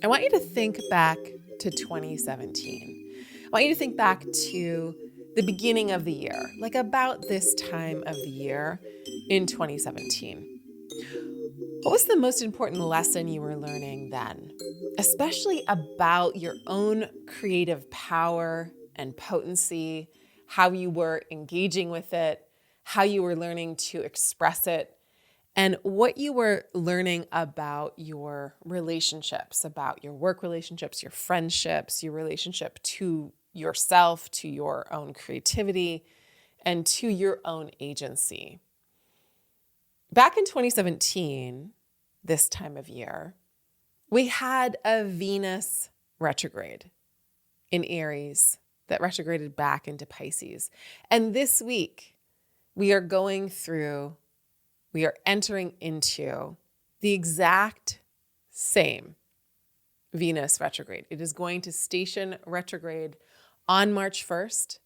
I want you to think back to 2017. I want you to think back to the beginning of the year, like about this time of the year in 2017. What was the most important lesson you were learning then, especially about your own creative power and potency, how you were engaging with it, how you were learning to express it, and what you were learning about your relationships, about your work relationships, your friendships, your relationship to yourself, to your own creativity, and to your own agency. Back in 2017, this time of year, we had a Venus retrograde in Aries that retrograded back into Pisces. And this week, we are entering into the exact same Venus retrograde. It is going to station retrograde on March 1st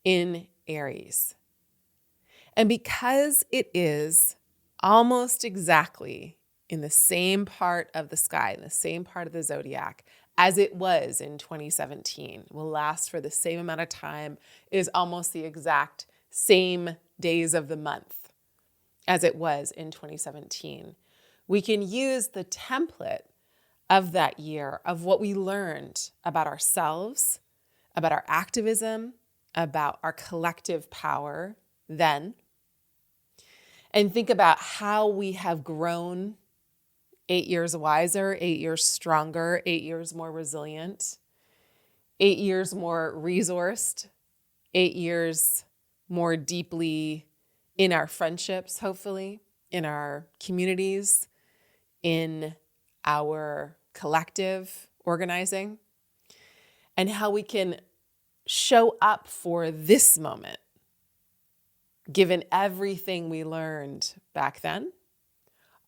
in Aries. And because it is almost exactly in the same part of the sky, in the same part of the zodiac as it was in 2017, will last for the same amount of time, it is almost the exact same days of the month as it was in 2017. We can use the template of that year, of what we learned about ourselves, about our activism, about our collective power then, and think about how we have grown 8 years wiser, 8 years stronger, 8 years more resilient, 8 years more resourced, 8 years more deeply in our friendships, hopefully, in our communities, in our collective organizing, and how we can show up for this moment, given everything we learned back then,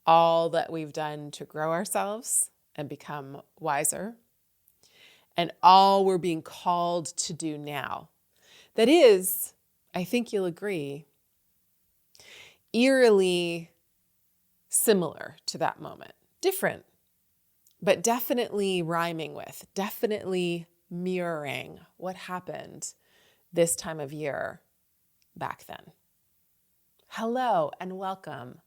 all that we've done to grow ourselves and become wiser, and all we're being called to do now. That is, I think you'll agree, eerily similar to that moment. Different, but definitely rhyming with, definitely mirroring what happened this time of year back then. Hello and welcome.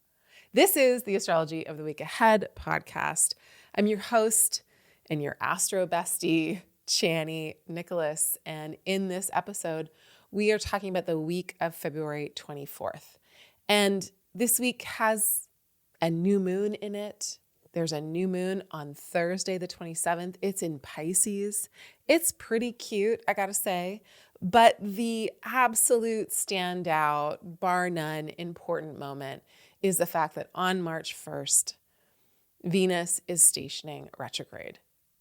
This is the Astrology of the Week Ahead podcast. I'm your host and your astro bestie, Chani Nicholas. And in this episode, we are talking about the week of February 24th. And this week has a new moon in it. There's a new moon on Thursday, the 27th. It's in Pisces. It's pretty cute, I gotta say. But the absolute standout, bar none, important moment is the fact that on March 1st, Venus is stationing retrograde.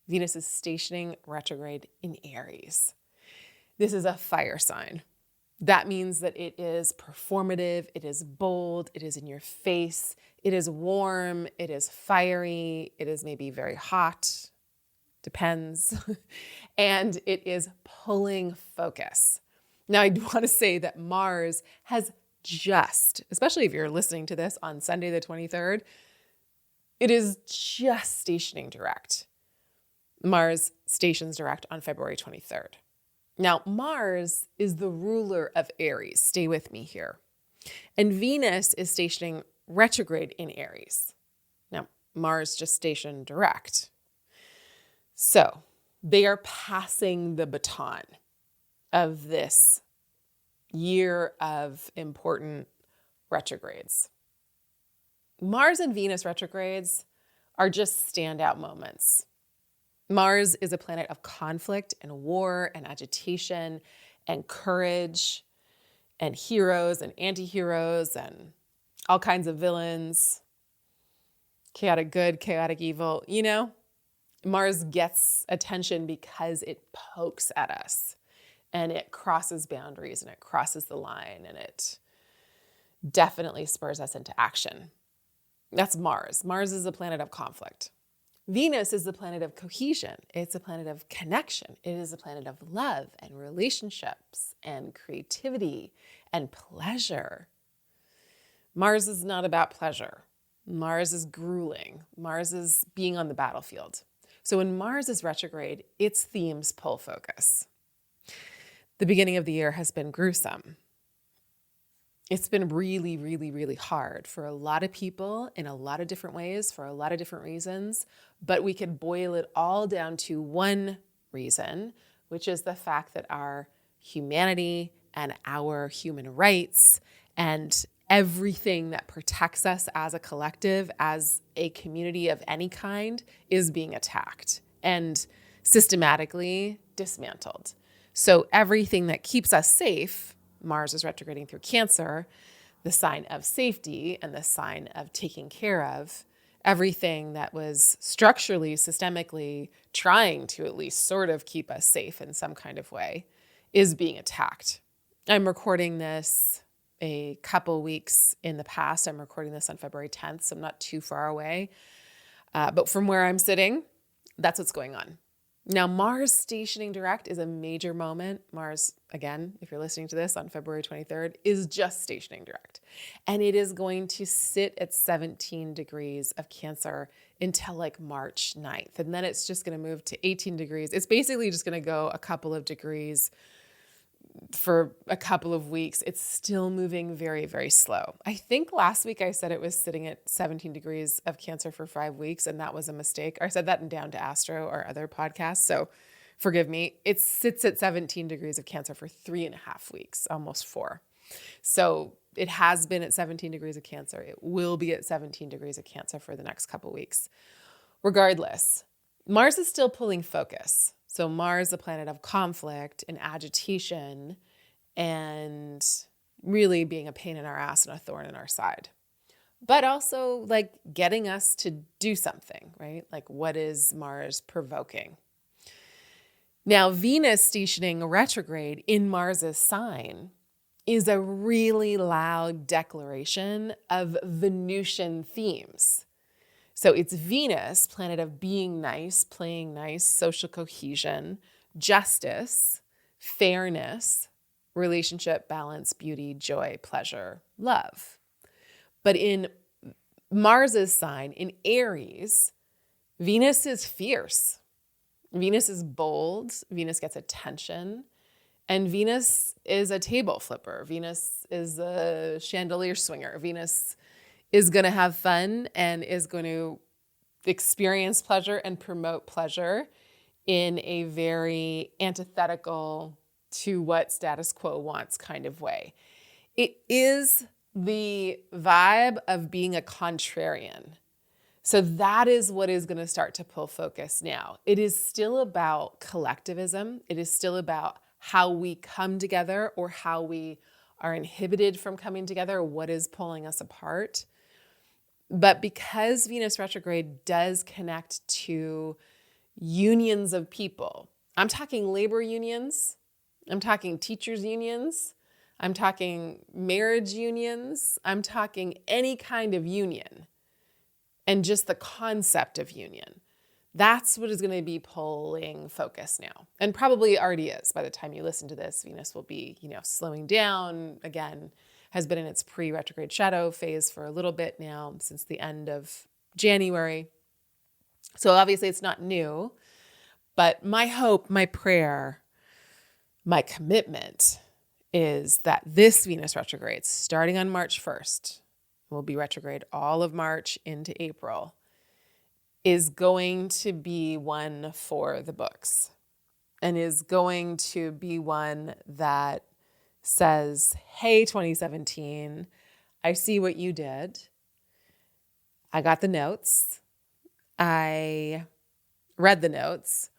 Venus is stationing retrograde in Aries. This is a fire sign. That means that it is performative, it is bold, it is in your face, it is warm, it is fiery, it is maybe very hot, depends, and it is pulling focus. Now, I do want to say that Mars has just, especially if you're listening to this on Sunday the 23rd, it is just stationing direct. Mars stations direct on February 23rd. Now, Mars is the ruler of Aries. Stay with me here. And Venus is stationing retrograde in Aries. Now, Mars just stationed direct. So they are passing the baton of this year of important retrogrades. Mars and Venus retrogrades are just standout moments. Mars is a planet of conflict and war and agitation and courage and heroes and anti-heroes and all kinds of villains, chaotic good, chaotic evil. You know, Mars gets attention because it pokes at us and it crosses boundaries and it crosses the line and it definitely spurs us into action. That's Mars. Mars is a planet of conflict. Venus is the planet of cohesion. It's a planet of connection. It is a planet of love and relationships and creativity and pleasure. Mars is not about pleasure. Mars is grueling. Mars is being on the battlefield. So when Mars is retrograde, its themes pull focus. The beginning of the year has been gruesome. It's been really, really, really hard for a lot of people in a lot of different ways, for a lot of different reasons. But we could boil it all down to one reason, which is the fact that our humanity and our human rights and everything that protects us as a collective, as a community of any kind, is being attacked and systematically dismantled. So everything that keeps us safe, Mars is retrograding through Cancer, the sign of safety and the sign of taking care of, everything that was structurally, systemically trying to at least sort of keep us safe in some kind of way, is being attacked. I'm recording this a couple weeks in the past. I'm recording this on February 10th, so I'm not too far away. But from where I'm sitting, that's what's going on. Now, Mars stationing direct is a major moment. Mars, again, if you're listening to this on February 23rd, is just stationing direct. And it is going to sit at 17 degrees of Cancer until like March 9th. And then it's just going to move to 18 degrees. It's basically just going to go a couple of degrees for a couple of weeks. It's still moving very, very slow. I think last week I said it was sitting at 17 degrees of Cancer for 5 weeks, and that was a mistake. I said that in Down to Astro or other podcasts, so forgive me. It sits at 17 degrees of Cancer for 3.5 weeks, almost 4. So it has been at 17 degrees of Cancer. It will be at 17 degrees of Cancer for the next couple weeks. Regardless, Mars is still pulling focus. So Mars, the planet of conflict and agitation and really being a pain in our ass and a thorn in our side. But also like getting us to do something, right? Like what is Mars provoking? Now, Venus stationing retrograde in Mars's sign is a really loud declaration of Venusian themes. So it's Venus, planet of being nice, playing nice, social cohesion, justice, fairness, relationship, balance, beauty, joy, pleasure, love. But in Mars's sign, in Aries, Venus is fierce. Venus is bold. Venus gets attention. And Venus is a table flipper. Venus is a chandelier swinger. Venus is going to have fun and is going to experience pleasure and promote pleasure in a very antithetical to what status quo wants kind of way. It is the vibe of being a contrarian. So that is what is going to start to pull focus now. It is still about collectivism. It is still about how we come together or how we are inhibited from coming together, what is pulling us apart. But because Venus retrograde does connect to unions of people, I'm talking labor unions, I'm talking teachers unions, I'm talking marriage unions, I'm talking any kind of union, and just the concept of union. That's what is going to be pulling focus now, and probably already is. By the time you listen to this, Venus will be, slowing down again, has been in its pre-retrograde shadow phase for a little bit now, since the end of January. So obviously it's not new, but my hope, my prayer, my commitment is that this Venus retrograde, starting on March 1st, will be retrograde all of March into April, is going to be one for the books and is going to be one that says, hey, 2017, I see what you did. I got the notes. I read the notes,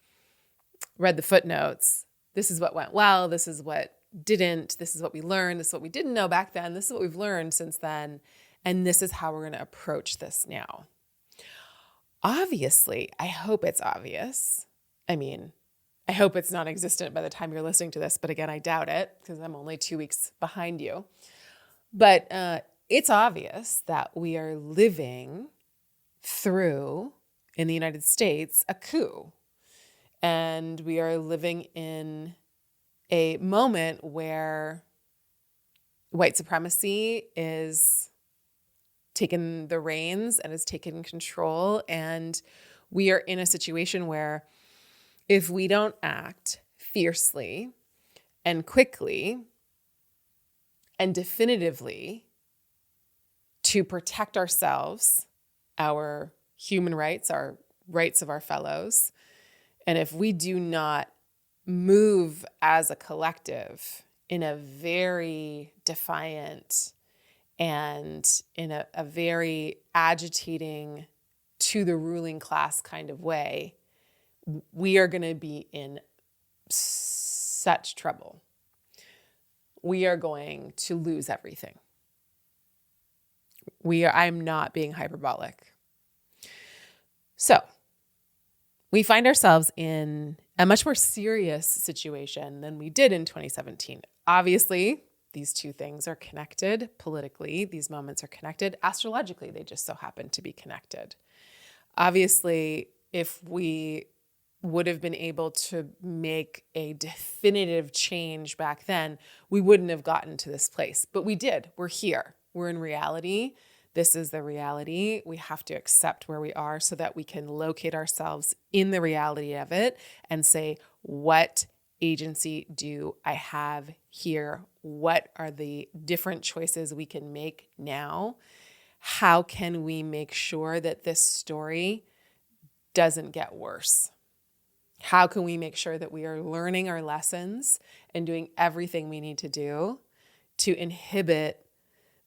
read the footnotes. This is what went well. This is what didn't. This is what we learned. This is what we didn't know back then. This is what we've learned since then. And this is how we're going to approach this now. Obviously, I hope it's obvious. I hope it's non-existent by the time you're listening to this, but again, I doubt it because I'm only 2 weeks behind you. But it's obvious that we are living through, in the United States, a coup. And we are living in a moment where white supremacy is taken the reins and has taken control, and We are in a situation where if we don't act fiercely and quickly and definitively to protect ourselves, our human rights, our rights of our fellows, and if we do not move as a collective in a very defiant and in a very agitating to the ruling class kind of way, we are going to be in such trouble. We are going to lose everything. I'm not being hyperbolic. So we find ourselves in a much more serious situation than we did in 2017. Obviously, these two things are connected politically. These moments are connected astrologically. They just so happen to be connected. Obviously, if we would have been able to make a definitive change back then, we wouldn't have gotten to this place. But we did. We're here. We're in reality. This is the reality. We have to accept where we are so that we can locate ourselves in the reality of it and say, what agency do I have here? What are the different choices we can make now? How can we make sure that this story doesn't get worse? How can we make sure that we are learning our lessons and doing everything we need to do to inhibit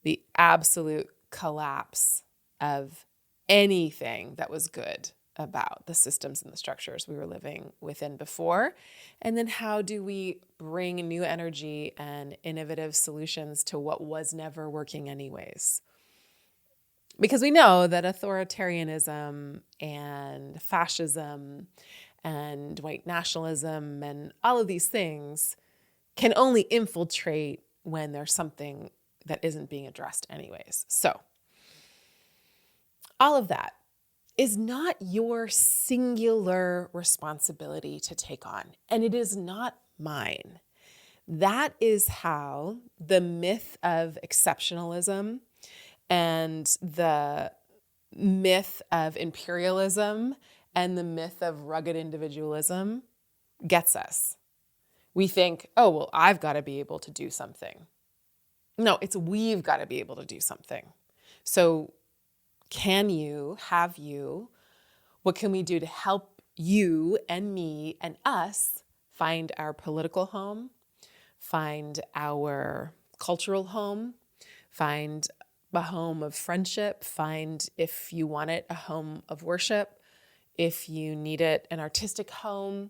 the absolute collapse of anything that was good about the systems and the structures we were living within before? And then how do we bring new energy and innovative solutions to what was never working anyways? Because we know that authoritarianism and fascism and white nationalism and all of these things can only infiltrate when there's something that isn't being addressed anyways. So all of that is not your singular responsibility to take on, and it is not mine. That is how the myth of exceptionalism and the myth of imperialism and the myth of rugged individualism gets us. We think, oh, well, I've got to be able to do something. No, it's we've got to be able to do something. So what can we do to help you and me and us find our political home, find our cultural home, find a home of friendship, find, if you want it, a home of worship, if you need it, an artistic home?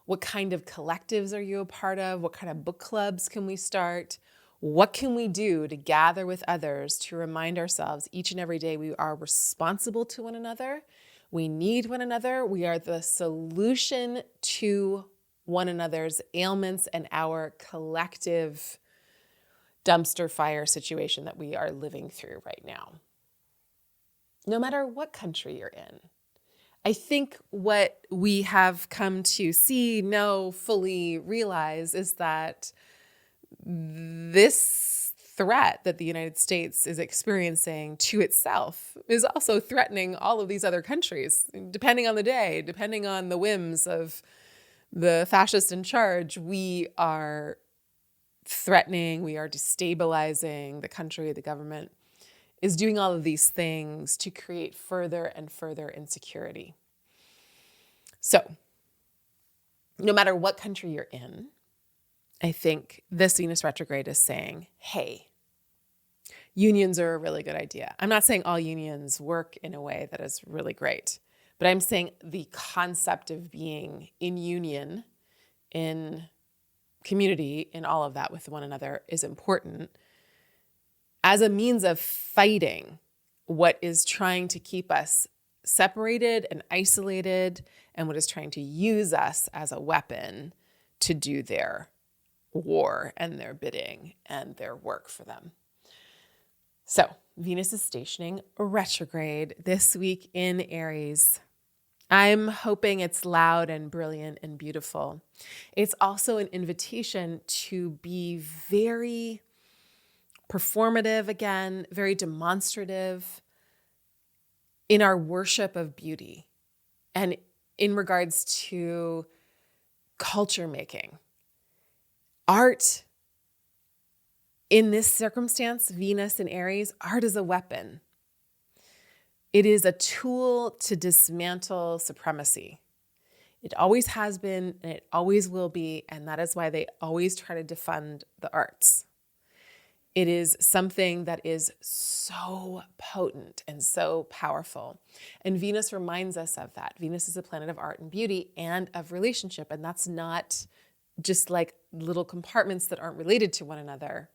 What kind of collectives are you a part of? What kind of book clubs can we start? What can we do to gather with others to remind ourselves each and every day we are responsible to one another? We need one another. We are the solution to one another's ailments and our collective dumpster fire situation that we are living through right now. No matter what country you're in. I think what we have come to see, know, fully realize is that this threat that the United States is experiencing to itself is also threatening all of these other countries, depending on the day, depending on the whims of the fascist in charge. We are threatening, we are destabilizing the country, the government is doing all of these things to create further and further insecurity. So, no matter what country you're in, I think this Venus retrograde is saying, hey, unions are a really good idea. I'm not saying all unions work in a way that is really great, but I'm saying the concept of being in union, in community, in all of that with one another is important as a means of fighting what is trying to keep us separated and isolated and what is trying to use us as a weapon to do their war and their bidding and their work for them. So Venus is stationing retrograde this week in Aries. I'm hoping it's loud and brilliant and beautiful. It's also an invitation to be very performative again, very demonstrative in our worship of beauty And in regards to culture making, art in this circumstance, Venus in Aries, art is a weapon. It is a tool to dismantle supremacy. It always has been, and it always will be, and that is why they always try to defund the arts. It is something that is so potent and so powerful. And Venus reminds us of that. Venus is a planet of art and beauty and of relationship, and that's not just like little compartments that aren't related to one another.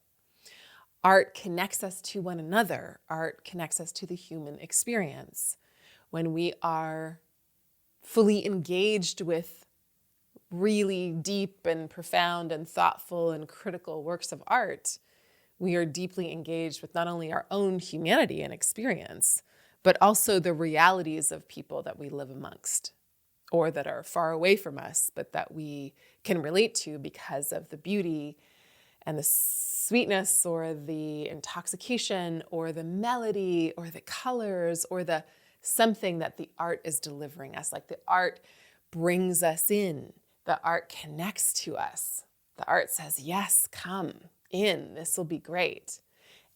Art connects us to one another. Art connects us to the human experience. When we are fully engaged with really deep and profound and thoughtful and critical works of art, we are deeply engaged with not only our own humanity and experience, but also the realities of people that we live amongst or that are far away from us, but that we can relate to because of the beauty and the sweetness or the intoxication or the melody or the colors or the something that the art is delivering us. Like the art brings us in. The art connects to us. The art says, yes, come in. This will be great.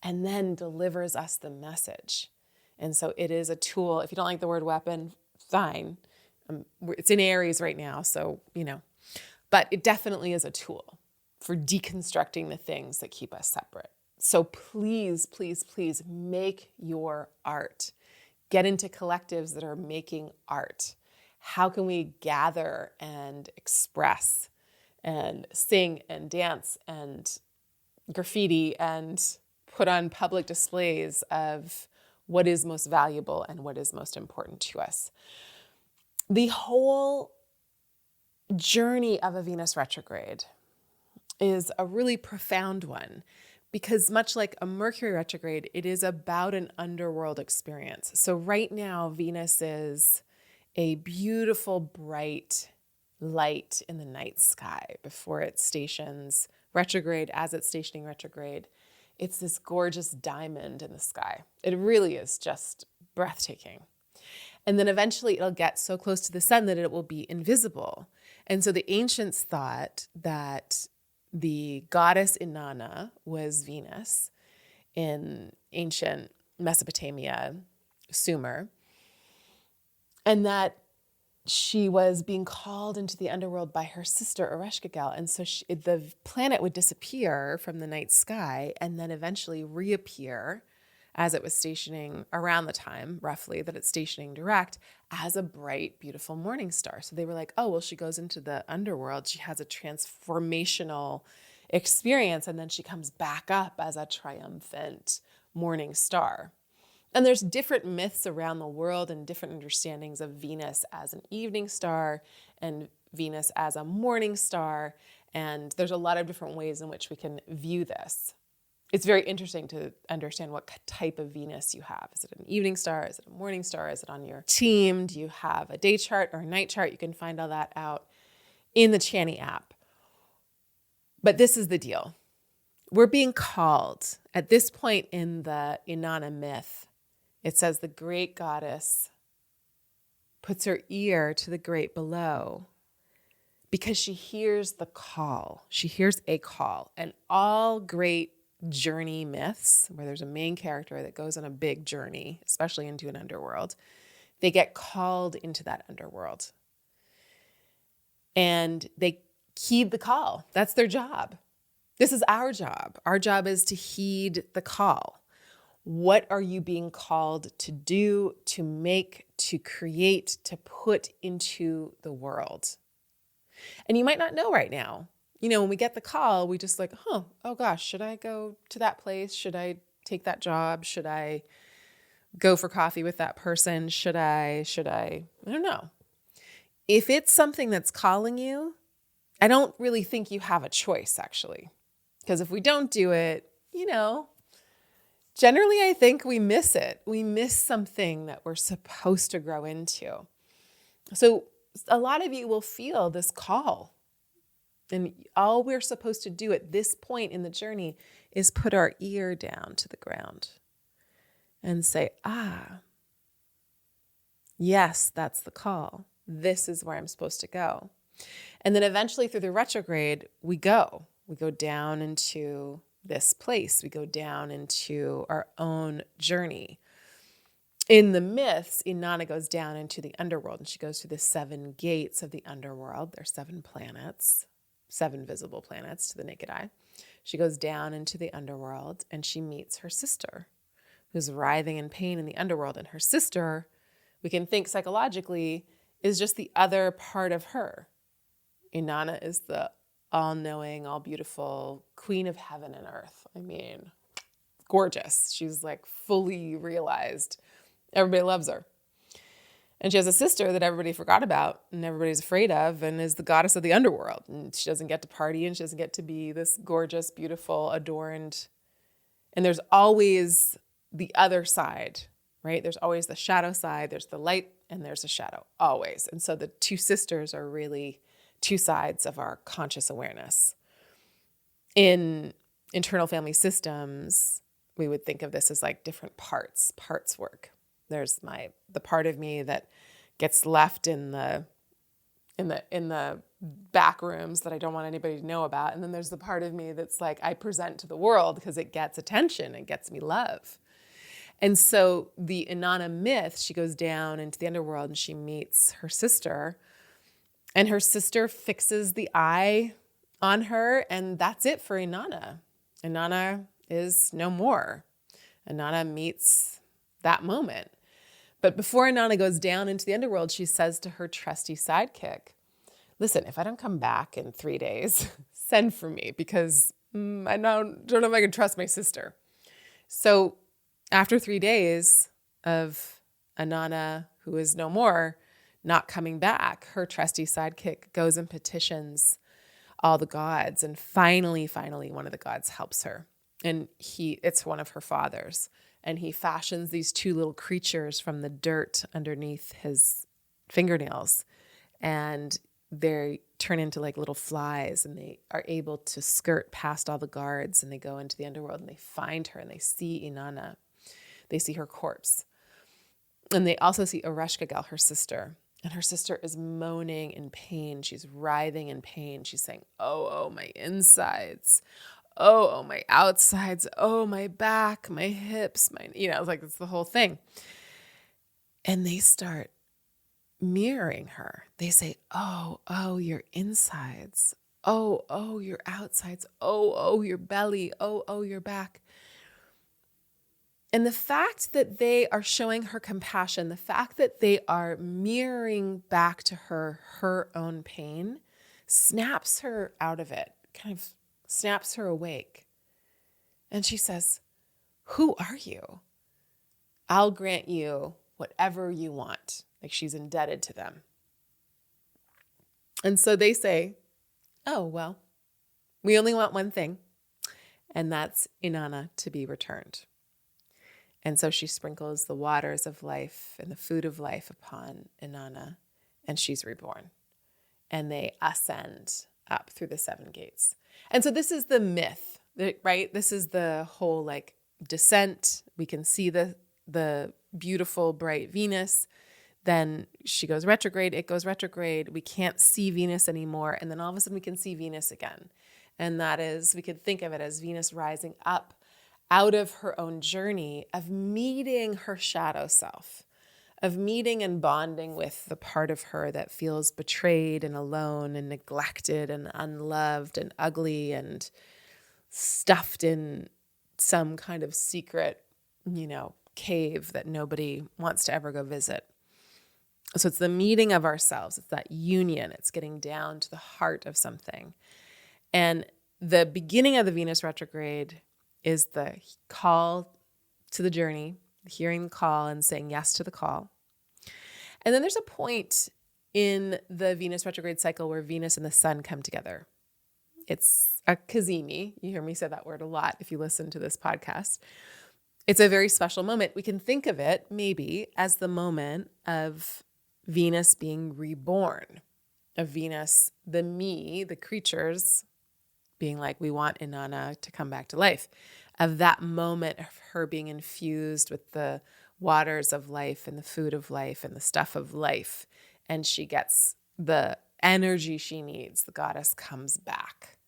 And then delivers us the message. And so it is a tool. If you don't like the word weapon, fine. It's in Aries right now, so, but it definitely is a tool for deconstructing the things that keep us separate. So please, please, please make your art. Get into collectives that are making art. How can we gather and express and sing and dance and graffiti and put on public displays of what is most valuable and what is most important to us? The whole journey of a Venus retrograde is a really profound one because much like a Mercury retrograde, it is about an underworld experience. So right now, Venus is a beautiful, bright light in the night sky before it stations retrograde. As it's stationing retrograde, it's this gorgeous diamond in the sky. It really is just breathtaking. And then eventually it'll get so close to the sun that it will be invisible. And so the ancients thought that the goddess Inanna was Venus in ancient Mesopotamia, Sumer, and that she was being called into the underworld by her sister Ereshkigal. And so the planet would disappear from the night sky and then eventually reappear as it was stationing around the time, roughly, that it's stationing direct as a bright, beautiful morning star. So they were like, oh, well, she goes into the underworld. She has a transformational experience, and then she comes back up as a triumphant morning star. And there's different myths around the world and different understandings of Venus as an evening star and Venus as a morning star. And there's a lot of different ways in which we can view this. It's very interesting to understand what type of Venus you have. Is it an evening star? Is it a morning star? Is it on your team? Do you have a day chart or a night chart? You can find all that out in the Chani app. But this is the deal. We're being called at this point in the Inanna myth. It says the great goddess puts her ear to the great below because she hears the call. She hears a call. And all great journey myths, where there's a main character that goes on a big journey, especially into an underworld, they get called into that underworld. And they heed the call. That's their job. This is our job. Our job is to heed the call. What are you being called to do, to make, to create, to put into the world? And you might not know right now. When we get the call, we just like, oh gosh, should I go to that place? Should I take that job? Should I go for coffee with that person? Should I don't know. If it's something that's calling you, I don't really think you have a choice, actually. Because if we don't do it, generally I think we miss it. We miss something that we're supposed to grow into. So a lot of you will feel this call. And all we're supposed to do at this point in the journey is put our ear down to the ground and say, yes, that's the call. this is where I'm supposed to go. And then eventually through the retrograde, we go down into this place. We go down into our own journey. In the myths, Inanna goes down into the underworld, and she goes through the 7 gates of the underworld. There's 7 planets, 7 visible planets to the naked eye. She goes down into the underworld, and she meets her sister, who's writhing in pain in the underworld. And her sister, we can think psychologically, is just the other part of her. Inanna is the all-knowing, all-beautiful queen of heaven and earth. I mean, gorgeous. She's like fully realized. Everybody loves her. And she has a sister that everybody forgot about and everybody's afraid of, and is the goddess of the underworld. And she doesn't get to party, and she doesn't get to be this gorgeous, beautiful, adorned. And there's always the other side, right? There's always the shadow side. There's the light and there's a shadow, always. And so the 2 sisters are really 2 sides of our conscious awareness. In internal family systems, we would think of this as like different parts work. There's the part of me that gets left in the back rooms that I don't want anybody to know about. And then there's the part of me that's like, I present to the world because it gets attention and gets me love. And so the Inanna myth, she goes down into the underworld and she meets her sister, and her sister fixes the eye on her, and that's it for Inanna. Inanna is no more. Inanna meets that moment. But before Inanna goes down into the underworld, she says to her trusty sidekick, listen, if I don't come back in 3 days, send for me, because I don't know if I can trust my sister. So after 3 days of Inanna, who is no more, not coming back, her trusty sidekick goes and petitions all the gods. And finally, one of the gods helps her. And it's one of her fathers. And he fashions these 2 little creatures from the dirt underneath his fingernails. And they turn into like little flies, and they are able to skirt past all the guards, and they go into the underworld, and they find her, and they see Inanna. They see her corpse. And they also see Ereshkigal, her sister. And her sister is moaning in pain. She's writhing in pain. She's saying, oh, my insides. Oh, my outsides. Oh, my back, my hips, like it's the whole thing. And they start mirroring her. They say, oh, your insides. Oh, your outsides. Oh, your belly. Oh, your back. And the fact that they are showing her compassion, the fact that they are mirroring back to her own pain, snaps her out of it, kind of snaps her awake. And she says, who are you? I'll grant you whatever you want. Like she's indebted to them. And so they say, oh, well, we only want one thing, and that's Inanna to be returned. And so she sprinkles the waters of life and the food of life upon Inanna, and she's reborn. And they ascend up through the 7 gates. And so this is the myth, right? This is the whole like descent. We can see the beautiful, bright Venus. Then she goes retrograde. It goes retrograde. We can't see Venus anymore. And then all of a sudden we can see Venus again. And that is, we could think of it as Venus rising up out of her own journey of meeting her shadow self, of meeting and bonding with the part of her that feels betrayed and alone and neglected and unloved and ugly and stuffed in some kind of secret, cave that nobody wants to ever go visit. So it's the meeting of ourselves. It's that union. It's getting down to the heart of something. And the beginning of the Venus retrograde is the call to the journey, hearing the call and saying yes to the call. And then there's a point in the Venus retrograde cycle where Venus and the sun come together. It's a cazimi. You hear me say that word a lot if you listen to this podcast. It's a very special moment. We can think of it maybe as the moment of Venus being reborn, of Venus, the creatures being like, we want Inanna to come back to life, of that moment of her being infused with the waters of life and the food of life and the stuff of life, and she gets the energy she needs. The goddess comes back.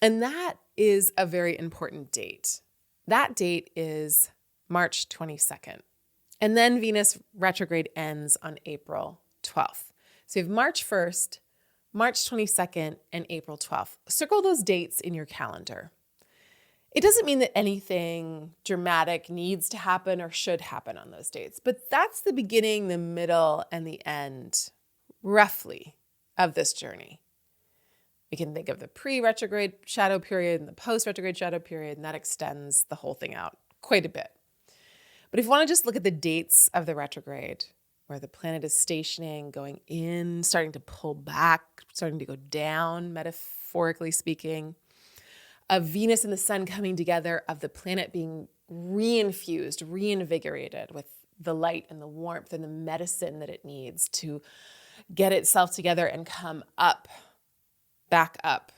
And that is a very important date. That date is March 22nd. And then Venus retrograde ends on April 12th. So you have March 1st, March 22nd, and April 12th. Circle those dates in your calendar. It doesn't mean that anything dramatic needs to happen or should happen on those dates, but that's the beginning, the middle, and the end, roughly, of this journey. We can think of the pre-retrograde shadow period and the post-retrograde shadow period, and that extends the whole thing out quite a bit. But if you want to just look at the dates of the retrograde, where the planet is stationing, going in, starting to pull back, starting to go down, metaphorically speaking, of Venus and the sun coming together, of the planet being reinfused, reinvigorated with the light and the warmth and the medicine that it needs to get itself together and come up, back up,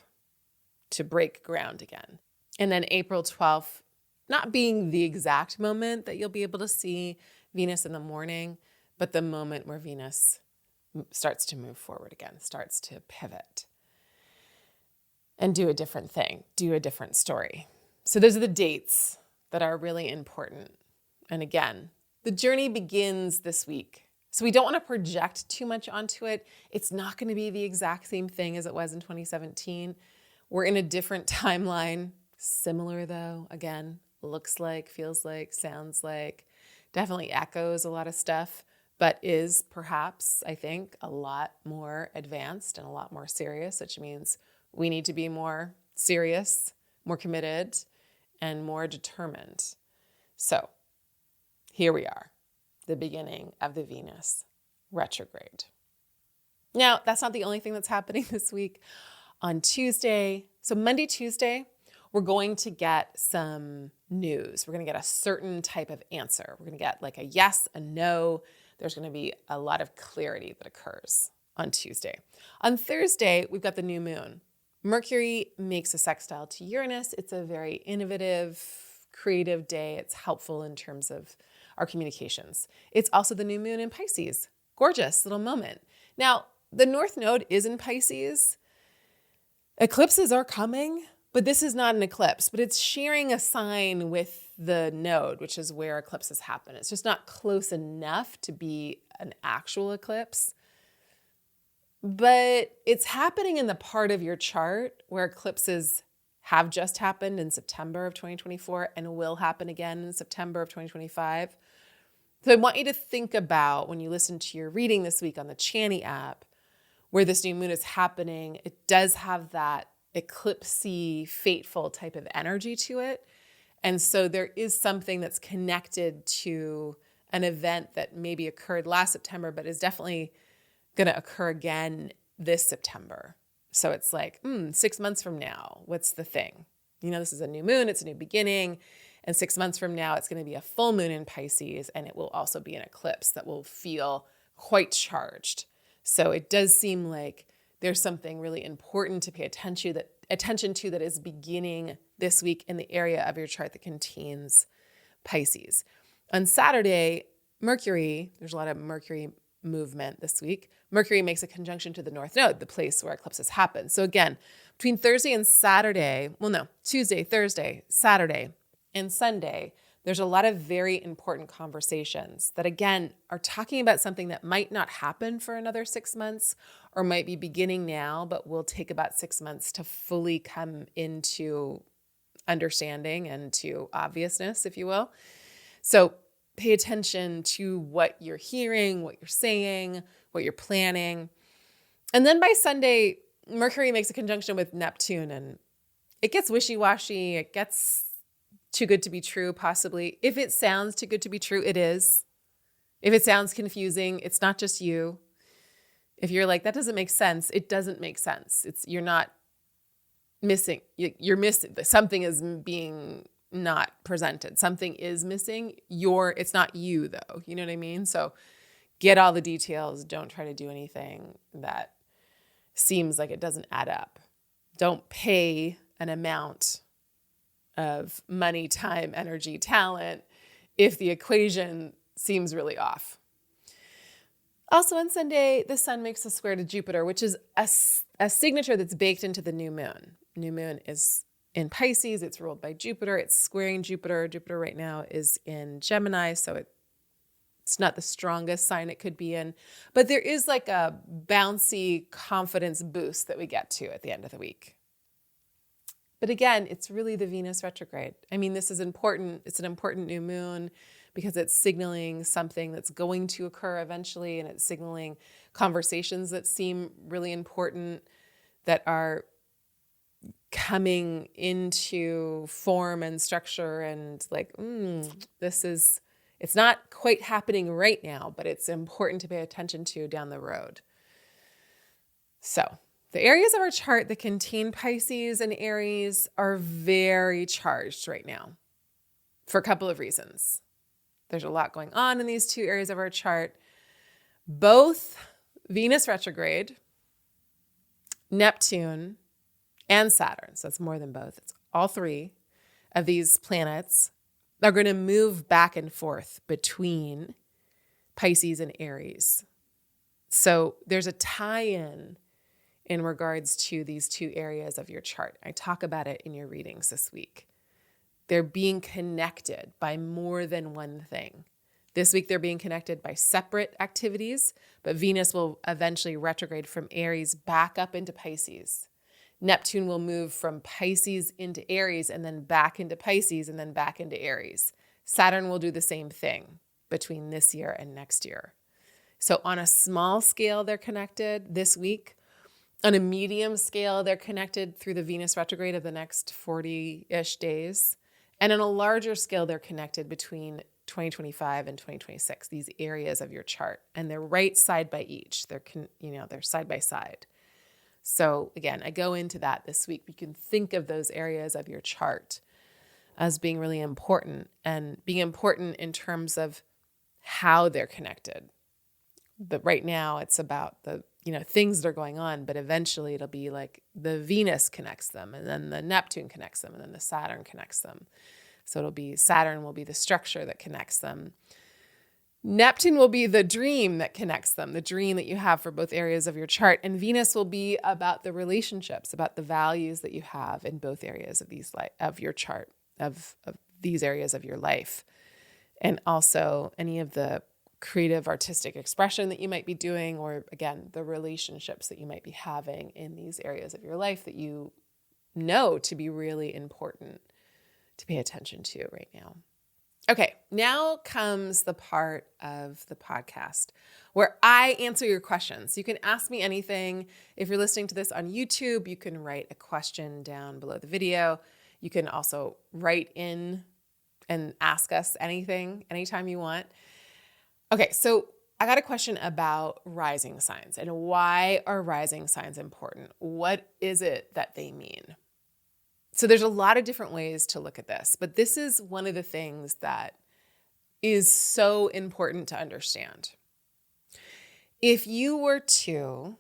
to break ground again. And then April 12th, not being the exact moment that you'll be able to see Venus in the morning, but the moment where Venus starts to move forward again, starts to pivot and do a different thing, do a different story. So those are the dates that are really important. And again, the journey begins this week. So we don't want to project too much onto it. It's not going to be the exact same thing as it was in 2017. We're in a different timeline. Similar though, again, looks like, feels like, sounds like, definitely echoes a lot of stuff, but is perhaps, I think, a lot more advanced and a lot more serious, which means we need to be more serious, more committed, and more determined. So here we are, the beginning of the Venus retrograde. Now, that's not the only thing that's happening this week. On Tuesday, so Monday, Tuesday, we're going to get some news. We're going to get a certain type of answer. We're going to get like a yes, a no. There's going to be a lot of clarity that occurs on Tuesday. On Thursday, we've got the new moon. Mercury makes a sextile to Uranus. It's a very innovative, creative day. It's helpful in terms of our communications. It's also the new moon in Pisces. Gorgeous little moment. Now, the North Node is in Pisces. Eclipses are coming, but this is not an eclipse, but it's sharing a sign with the node, which is where eclipses happen. It's just not close enough to be an actual eclipse, but it's happening in the part of your chart where eclipses have just happened in September of 2024 and will happen again in September of 2025. So I want you to think about when you listen to your reading this week on the Chani app, where this new moon is happening, it does have that eclipsey, fateful type of energy to it. And so there is something that's connected to an event that maybe occurred last September, but is definitely going to occur again this September. So it's like, 6 months from now, what's the thing? You know, this is a new moon, it's a new beginning. And 6 months from now, it's going to be a full moon in Pisces, and it will also be an eclipse that will feel quite charged. So it does seem like there's something really important to pay attention to that is beginning this week in the area of your chart that contains Pisces. On Saturday, Mercury, there's a lot of Mercury movement this week. Mercury makes a conjunction to the North Node, the place where eclipses happen. So again, between Thursday and Saturday, Tuesday, Thursday, Saturday, and Sunday, there's a lot of very important conversations that, again, are talking about something that might not happen for another 6 months or might be beginning now, but will take about 6 months to fully come into understanding and to obviousness, if you will. So pay attention to what you're hearing, what you're saying, what you're planning. And then by Sunday, Mercury makes a conjunction with Neptune, and it gets wishy-washy. It gets too good to be true, possibly. If it sounds too good to be true, it is. If it sounds confusing, it's not just you. If you're like, that doesn't make sense, it doesn't make sense. You're not missing. You're missing. Something is being not presented. Something is missing. It's not you though. You know what I mean? So get all the details. Don't try to do anything that seems like it doesn't add up. Don't pay an amount of money, time, energy, talent if the equation seems really off. Also on Sunday, the sun makes a square to Jupiter, which is a signature that's baked into the new moon. New moon is in Pisces. It's ruled by Jupiter. It's squaring Jupiter. Jupiter right now is in Gemini, so it's not the strongest sign it could be in. But there is like a bouncy confidence boost that we get to at the end of the week. But again, it's really the Venus retrograde. I mean, this is important. It's an important new moon because it's signaling something that's going to occur eventually, and it's signaling conversations that seem really important that are coming into form and structure and like, it's not quite happening right now, but it's important to pay attention to down the road. So the areas of our chart that contain Pisces and Aries are very charged right now for a couple of reasons. There's a lot going on in these two areas of our chart. Both Venus retrograde, Neptune, and Saturn, so it's more than both. It's all three of these planets are going to move back and forth between Pisces and Aries. So there's a tie-in in regards to these two areas of your chart. I talk about it in your readings this week. They're being connected by more than one thing. This week, they're being connected by separate activities, but Venus will eventually retrograde from Aries back up into Pisces. Neptune will move from Pisces into Aries and then back into Pisces and then back into Aries. Saturn will do the same thing between this year and next year. So on a small scale, they're connected this week. On a medium scale, they're connected through the Venus retrograde of the next 40-ish days. And on a larger scale, they're connected between 2025 and 2026, these areas of your chart. And they're right side by each. They're side by side. So again, I go into that this week. You can think of those areas of your chart as being really important and being important in terms of how they're connected. But right now it's about the things that are going on, but eventually it'll be like the Venus connects them and then the Neptune connects them and then the Saturn connects them. So Saturn will be the structure that connects them. Neptune will be the dream that connects them, the dream that you have for both areas of your chart. And Venus will be about the relationships, about the values that you have in both areas of your chart, of these areas of your life. And also any of the creative artistic expression that you might be doing, or again, the relationships that you might be having in these areas of your life that you know to be really important to pay attention to right now. Okay, now comes the part of the podcast where I answer your questions. You can ask me anything. If you're listening to this on YouTube, you can write a question down below the video. You can also write in and ask us anything, anytime you want. Okay, so I got a question about rising signs and why are rising signs important? What is it that they mean? So there's a lot of different ways to look at this, but this is one of the things that is so important to understand. If you were to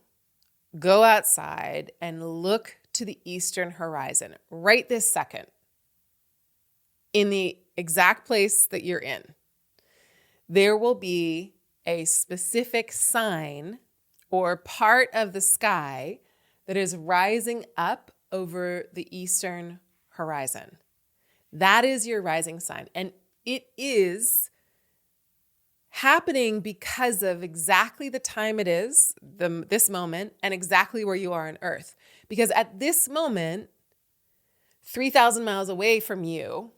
go outside and look to the eastern horizon right this second, in the exact place that you're in, there will be a specific sign or part of the sky that is rising up over the eastern horizon. That is your rising sign. And it is happening because of exactly the time it is, this moment, and exactly where you are on Earth. Because at this moment, 3,000 miles away from you,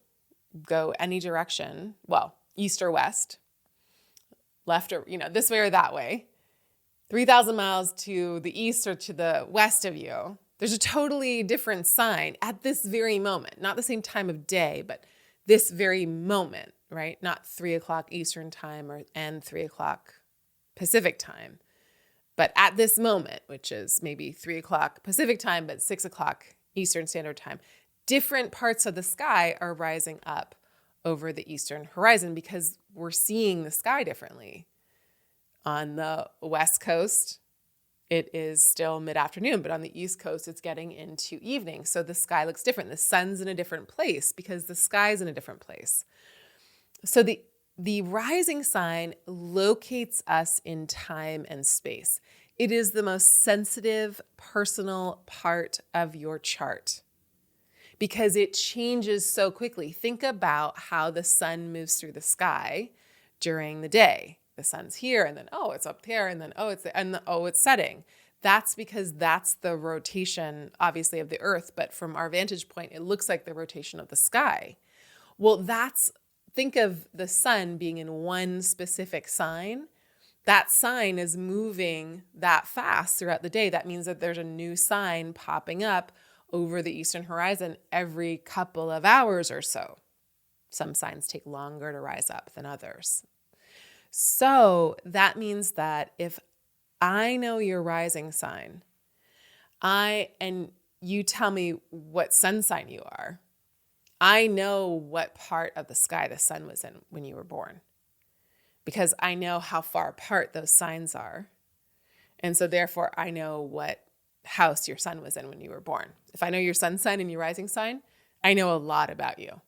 go any direction, well, east or west, left or, this way or that way, 3,000 miles to the east or to the west of you, there's a totally different sign at this very moment, not the same time of day, but this very moment, right? Not 3 o'clock Eastern time and 3 o'clock Pacific time, but at this moment, which is maybe 3 o'clock Pacific time, but 6 o'clock Eastern Standard Time, different parts of the sky are rising up over the eastern horizon because we're seeing the sky differently. On the West Coast, it is still mid-afternoon, but on the East Coast, it's getting into evening. So the sky looks different. The sun's in a different place because the sky's in a different place. So the rising sign locates us in time and space. It is the most sensitive, personal part of your chart because it changes so quickly. Think about how the sun moves through the sky during the day. The sun's here, and then, oh, it's up there, and then, oh, it's there, and oh, it's setting. That's because that's the rotation, obviously, of the earth, but from our vantage point, it looks like the rotation of the sky. Well, think of the sun being in one specific sign. That sign is moving that fast throughout the day. That means that there's a new sign popping up over the eastern horizon every couple of hours or so. Some signs take longer to rise up than others. So that means that if I know your rising sign, and you tell me what sun sign you are, I know what part of the sky the sun was in when you were born, because I know how far apart those signs are. And so therefore I know what house your sun was in when you were born. If I know your sun sign and your rising sign, I know a lot about you.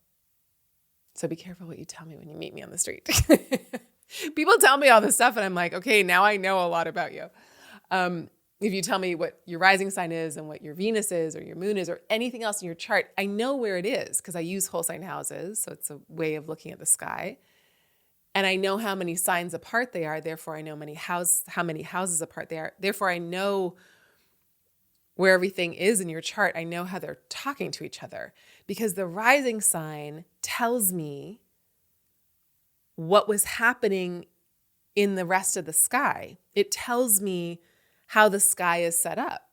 So be careful what you tell me when you meet me on the street. People tell me all this stuff and I'm like, okay, now I know a lot about you. If you tell me what your rising sign is and what your Venus is or your moon is or anything else in your chart, I know where it is because I use whole sign houses. So it's a way of looking at the sky. And I know how many signs apart they are. Therefore, I know how many houses apart they are. Therefore, I know where everything is in your chart. I know how they're talking to each other because the rising sign tells me what was happening in the rest of the sky. It tells me how the sky is set up.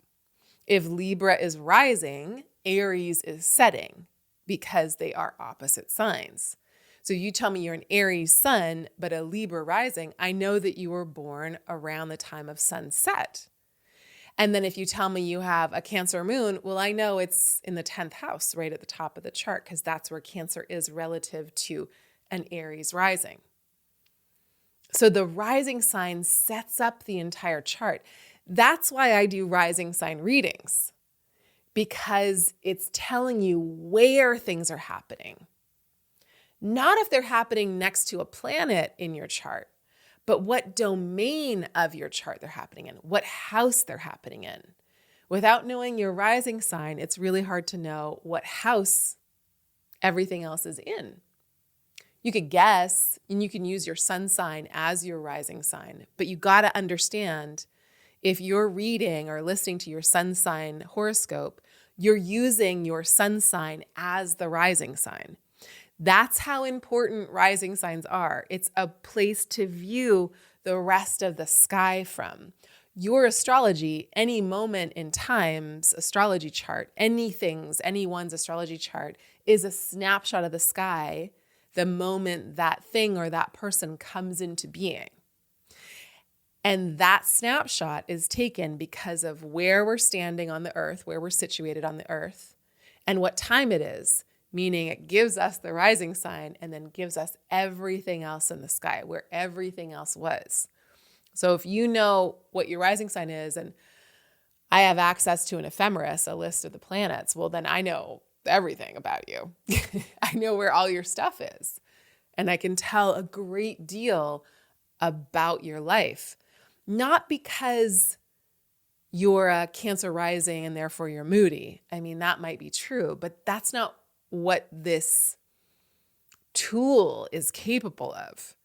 If Libra is rising, Aries is setting because they are opposite signs. So you tell me you're an Aries sun, but a Libra rising, I know that you were born around the time of sunset. And then if you tell me you have a Cancer moon, well, I know it's in the 10th house, right at the top of the chart, because that's where Cancer is relative to an Aries rising. So the rising sign sets up the entire chart. That's why I do rising sign readings, because it's telling you where things are happening. Not if they're happening next to a planet in your chart, but what domain of your chart they're happening in, what house they're happening in. Without knowing your rising sign, it's really hard to know what house everything else is in. You could guess, and you can use your sun sign as your rising sign, but you got to understand if you're reading or listening to your sun sign horoscope, you're using your sun sign as the rising sign. That's how important rising signs are. It's a place to view the rest of the sky from. Your astrology, any moment in time's astrology chart, anyone's astrology chart is a snapshot of the sky the moment that thing or that person comes into being. And that snapshot is taken because of where we're standing on the earth, where we're situated on the earth, and what time it is, meaning it gives us the rising sign and then gives us everything else in the sky, where everything else was. So if you know what your rising sign is, and I have access to an ephemeris, a list of the planets, well, then I know everything about you. I know where all your stuff is. And I can tell a great deal about your life. Not because you're a Cancer rising and therefore you're moody. I mean, that might be true, but that's not what this tool is capable of.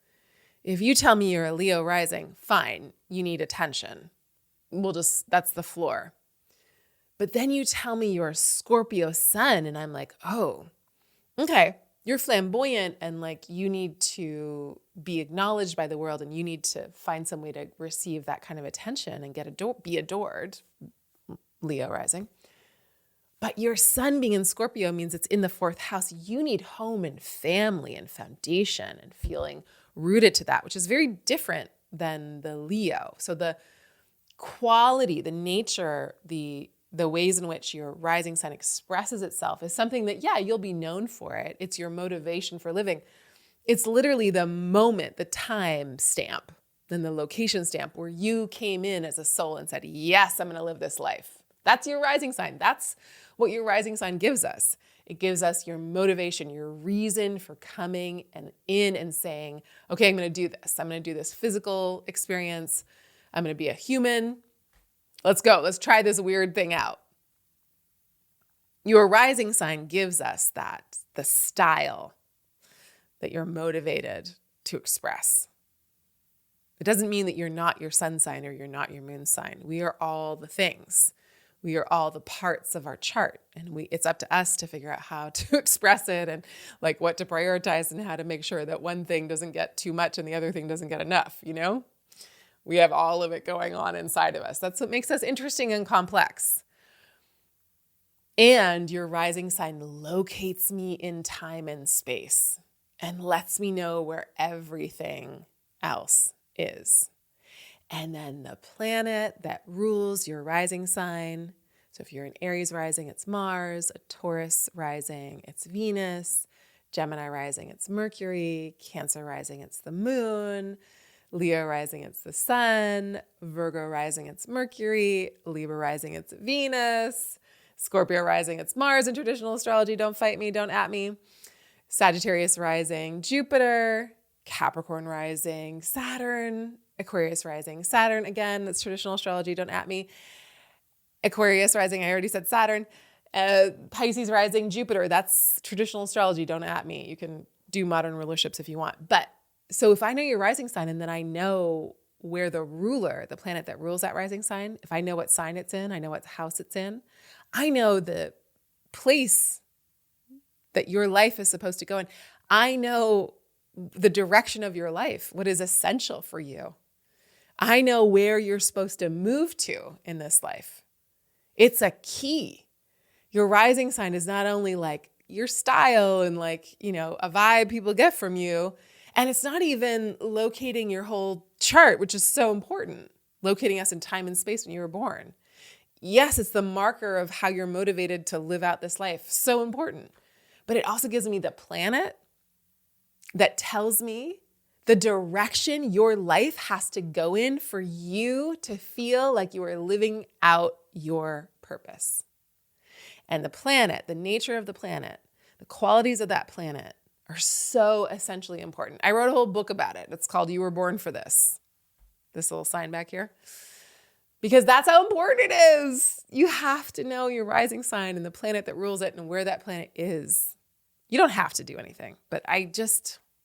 If you tell me you're a Leo rising, fine, you need attention. That's the floor. But then you tell me you're a Scorpio sun, and I'm like, oh, okay, you're flamboyant and like you need to be acknowledged by the world and you need to find some way to receive that kind of attention and be adored, Leo rising. But your sun being in Scorpio means it's in the 4th house. You need home and family and foundation and feeling rooted to that, which is very different than the Leo. So the quality, the nature, the ways in which your rising sign expresses itself is something that, yeah, you'll be known for it. It's your motivation for living. It's literally the moment, the time stamp, then the location stamp where you came in as a soul and said, yes, I'm going to live this life. That's your rising sign. That's what your rising sign gives us. It gives us your motivation, your reason for coming and in and saying, okay, I'm going to do this. I'm going to do this physical experience. I'm going to be a human. Let's go. Let's try this weird thing out. Your rising sign gives us that, the style that you're motivated to express. It doesn't mean that you're not your sun sign or you're not your moon sign. We are all the things. We are all the parts of our chart, and it's up to us to figure out how to express it and like what to prioritize and how to make sure that one thing doesn't get too much and the other thing doesn't get enough, you know? We have all of it going on inside of us. That's what makes us interesting and complex. And your rising sign locates me in time and space and lets me know where everything else is. And then the planet that rules your rising sign. So if you're an Aries rising, it's Mars. A Taurus rising, it's Venus. Gemini rising, it's Mercury. Cancer rising, it's the moon. Leo rising, it's the sun. Virgo rising, it's Mercury. Libra rising, it's Venus. Scorpio rising, it's Mars in traditional astrology. Don't fight me, don't at me. Sagittarius rising, Jupiter. Capricorn rising, Saturn. Aquarius rising, Saturn. Again, that's traditional astrology. Don't at me. Aquarius rising, I already said Saturn. Pisces rising, Jupiter. That's traditional astrology. Don't at me. You can do modern rulerships if you want. But so if I know your rising sign and then I know where the ruler, the planet that rules that rising sign, if I know what sign it's in, I know what house it's in, I know the place that your life is supposed to go in. I know the direction of your life, what is essential for you. I know where you're supposed to move to in this life. It's a key. Your rising sign is not only like your style and like, you know, a vibe people get from you. And it's not even locating your whole chart, which is so important, locating us in time and space when you were born. Yes, it's the marker of how you're motivated to live out this life. So important. But it also gives me the planet that tells me the direction your life has to go in for you to feel like you are living out your purpose. And the planet, the nature of the planet, the qualities of that planet are so essentially important. I wrote a whole book about it. It's called You Were Born for This. This little sign back here. Because that's how important it is. You have to know your rising sign and the planet that rules it and where that planet is. You don't have to do anything, but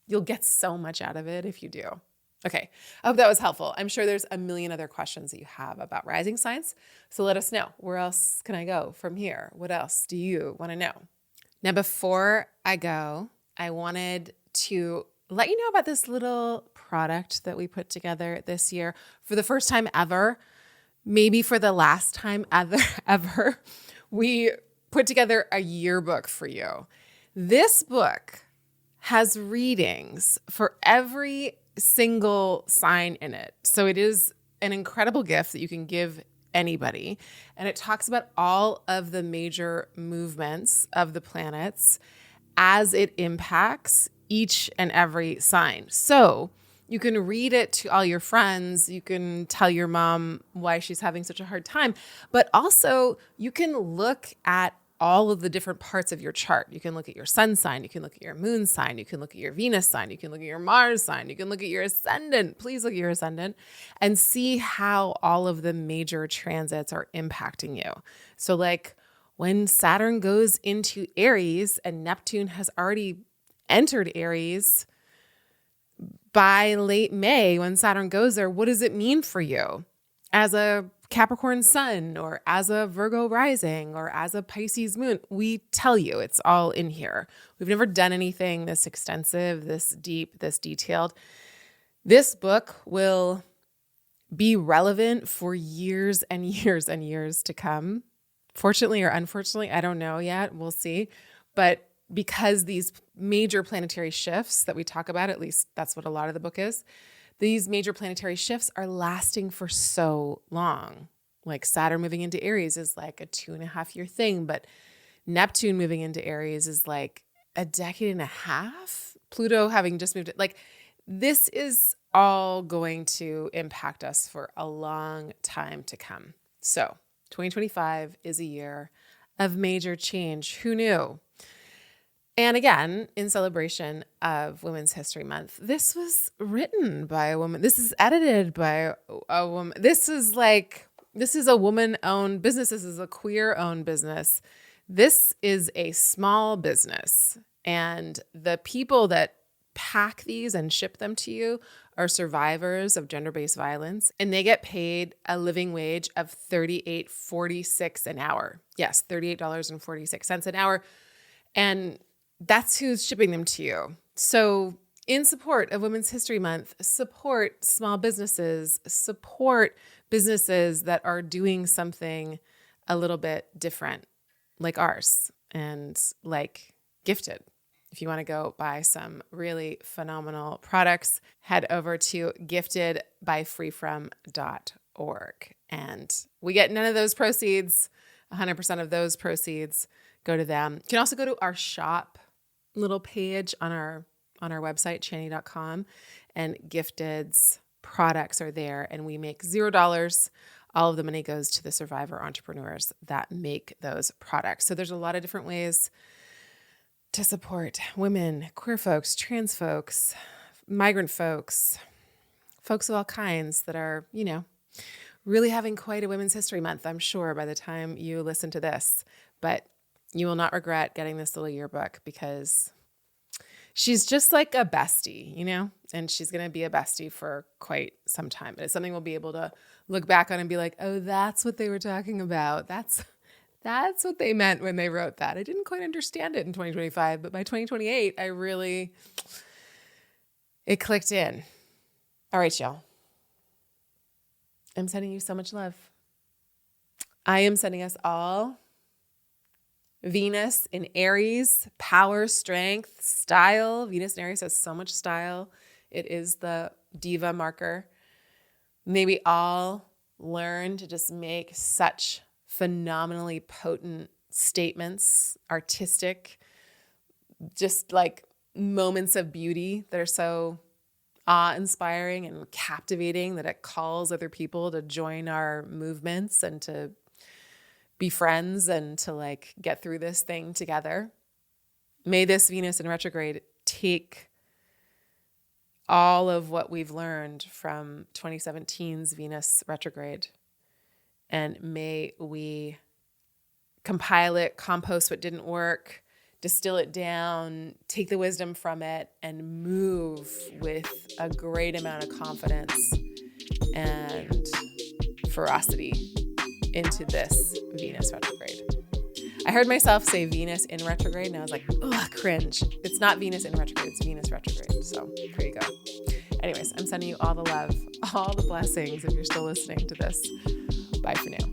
you'll get so much out of it if you do. Okay, I hope that was helpful. I'm sure there's a million other questions that you have about rising signs. So let us know. Where else can I go from here? What else do you want to know? Now, before I go, I wanted to let you know about this little product that we put together this year for the first time ever, maybe for the last time ever. We put together a yearbook for you. This book has readings for every single sign in it. So it is an incredible gift that you can give anybody. And it talks about all of the major movements of the planets as it impacts each and every sign. So you can read it to all your friends. You can tell your mom why she's having such a hard time. But also you can look at all of the different parts of your chart. You can look at your sun sign. You can look at your moon sign. You can look at your Venus sign. You can look at your Mars sign. You can look at your ascendant. Please look at your ascendant and see how all of the major transits are impacting you. So like when Saturn goes into Aries and Neptune has already entered Aries, by late May, when Saturn goes there, what does it mean for you as a Capricorn sun or as a Virgo rising or as a Pisces moon? We tell you, it's all in here. We've never done anything this extensive, this deep, this detailed. This book will be relevant for years and years and years to come. Fortunately or unfortunately, I don't know yet. We'll see. But because these major planetary shifts that we talk about, at least that's what a lot of the book is, these major planetary shifts are lasting for so long. Like Saturn moving into Aries is like a 2.5 year thing, but Neptune moving into Aries is like a decade and a half. Pluto having just moved it. Like this is all going to impact us for a long time to come. So 2025 is a year of major change. Who knew? And again, in celebration of Women's History Month, this was written by a woman. This is edited by a woman. This is a woman-owned business. This is a queer-owned business. This is a small business. And the people that pack these and ship them to you are survivors of gender-based violence, and they get paid a living wage of $38.46 an hour. Yes, $38.46 an hour. And that's who's shipping them to you. So in support of Women's History Month, support small businesses, support businesses that are doing something a little bit different, like ours and like Gifted. If you want to go buy some really phenomenal products, head over to giftedbyfreefrom.org. And we get none of those proceeds. 100% of those proceeds go to them. You can also go to our shop little page on our website, chani.com, and Gifted's products are there, and we make $0. All of the money goes to the survivor entrepreneurs that make those products. So there's a lot of different ways to support women, queer folks, trans folks, migrant folks of all kinds that are, really having quite a Women's History Month, I'm sure, by the time you listen to this. But you will not regret getting this little yearbook because she's just like a bestie, and she's going to be a bestie for quite some time. And it's something we'll be able to look back on and be like, oh, that's what they were talking about. That's what they meant when they wrote that. I didn't quite understand it in 2025, but by 2028, it clicked in. All right, y'all. I'm sending you so much love. I am sending us all Venus in Aries, power, strength, style. Venus in Aries has so much style. It is the diva marker. May we all learn to just make such phenomenally potent statements, artistic, just like moments of beauty that are so awe-inspiring and captivating that it calls other people to join our movements and to be friends and to get through this thing together. May this Venus in retrograde take all of what we've learned from 2017's Venus retrograde, and may we compile it, compost what didn't work, distill it down, take the wisdom from it, and move with a great amount of confidence and ferocity into this Venus retrograde. I heard myself say Venus in retrograde, and I was like, ugh, cringe. It's not Venus in retrograde, it's Venus retrograde. So here you go. Anyways, I'm sending you all the love, all the blessings if you're still listening to this. Bye for now.